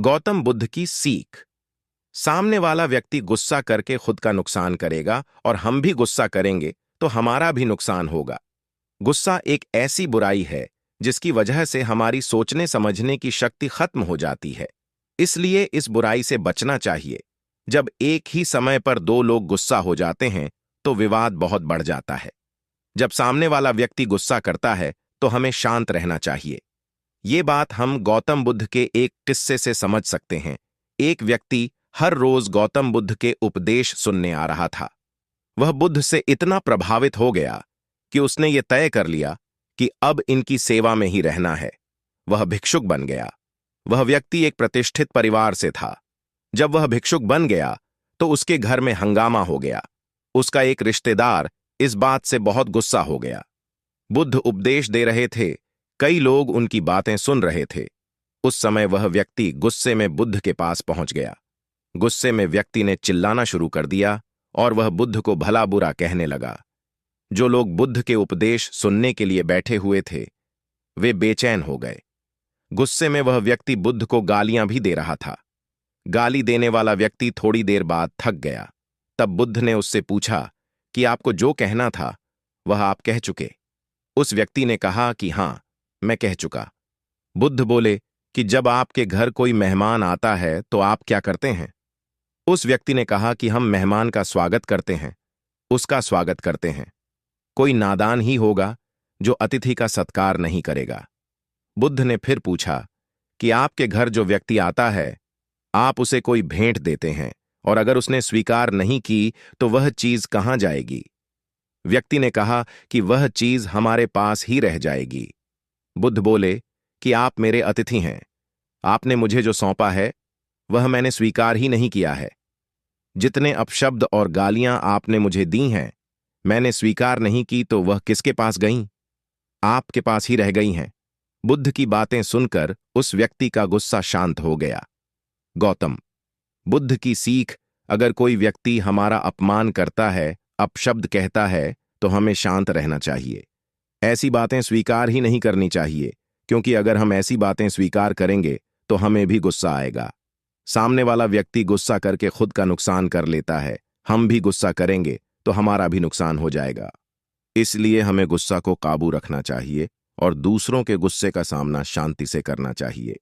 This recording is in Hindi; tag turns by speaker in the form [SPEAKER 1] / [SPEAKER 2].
[SPEAKER 1] गौतम बुद्ध की सीख। सामने वाला व्यक्ति गुस्सा करके खुद का नुकसान करेगा और हम भी गुस्सा करेंगे तो हमारा भी नुकसान होगा। गुस्सा एक ऐसी बुराई है जिसकी वजह से हमारी सोचने समझने की शक्ति खत्म हो जाती है। इसलिए इस बुराई से बचना चाहिए। जब एक ही समय पर दो लोग गुस्सा हो जाते हैं तो विवाद बहुत बढ़ जाता है। जब सामने वाला व्यक्ति गुस्सा करता है तो हमें शांत रहना चाहिए। ये बात हम गौतम बुद्ध के एक किस्से से समझ सकते हैं। एक व्यक्ति हर रोज गौतम बुद्ध के उपदेश सुनने आ रहा था। वह बुद्ध से इतना प्रभावित हो गया कि उसने ये तय कर लिया कि अब इनकी सेवा में ही रहना है। वह भिक्षुक बन गया। वह व्यक्ति एक प्रतिष्ठित परिवार से था। जब वह भिक्षुक बन गया तो उसके घर में हंगामा हो गया। उसका एक रिश्तेदार इस बात से बहुत गुस्सा हो गया। बुद्ध उपदेश दे रहे थे, कई लोग उनकी बातें सुन रहे थे। उस समय वह व्यक्ति गुस्से में बुद्ध के पास पहुंच गया। गुस्से में व्यक्ति ने चिल्लाना शुरू कर दिया और वह बुद्ध को भला बुरा कहने लगा। जो लोग बुद्ध के उपदेश सुनने के लिए बैठे हुए थे वे बेचैन हो गए। गुस्से में वह व्यक्ति बुद्ध को गालियां भी दे रहा था। गाली देने वाला व्यक्ति थोड़ी देर बाद थक गया। तब बुद्ध ने उससे पूछा कि आपको जो कहना था वह आप कह चुके। उस व्यक्ति ने कहा कि हां, मैं कह चुका। बुद्ध बोले कि जब आपके घर कोई मेहमान आता है तो आप क्या करते हैं? उस व्यक्ति ने कहा कि हम मेहमान का स्वागत करते हैं, उसका स्वागत करते हैं। कोई नादान ही होगा जो अतिथि का सत्कार नहीं करेगा। बुद्ध ने फिर पूछा कि आपके घर जो व्यक्ति आता है आप उसे कोई भेंट देते हैं और अगर उसने स्वीकार नहीं की तो वह चीज कहां जाएगी? व्यक्ति ने कहा कि वह चीज हमारे पास ही रह जाएगी। बुद्ध बोले कि आप मेरे अतिथि हैं। आपने मुझे जो सौंपा है वह मैंने स्वीकार ही नहीं किया है। जितने अपशब्द और गालियां आपने मुझे दी हैं मैंने स्वीकार नहीं की तो वह किसके पास गईं? आपके पास ही रह गई हैं। बुद्ध की बातें सुनकर उस व्यक्ति का गुस्सा शांत हो गया। गौतम बुद्ध की सीख, अगर कोई व्यक्ति हमारा अपमान करता है, अपशब्द कहता है तो हमें शांत रहना चाहिए। ऐसी बातें स्वीकार ही नहीं करनी चाहिए, क्योंकि अगर हम ऐसी बातें स्वीकार करेंगे तो हमें भी गुस्सा आएगा। सामने वाला व्यक्ति गुस्सा करके खुद का नुकसान कर लेता है, हम भी गुस्सा करेंगे तो हमारा भी नुकसान हो जाएगा। इसलिए हमें गुस्सा को काबू रखना चाहिए और दूसरों के गुस्से का सामना शांति से करना चाहिए।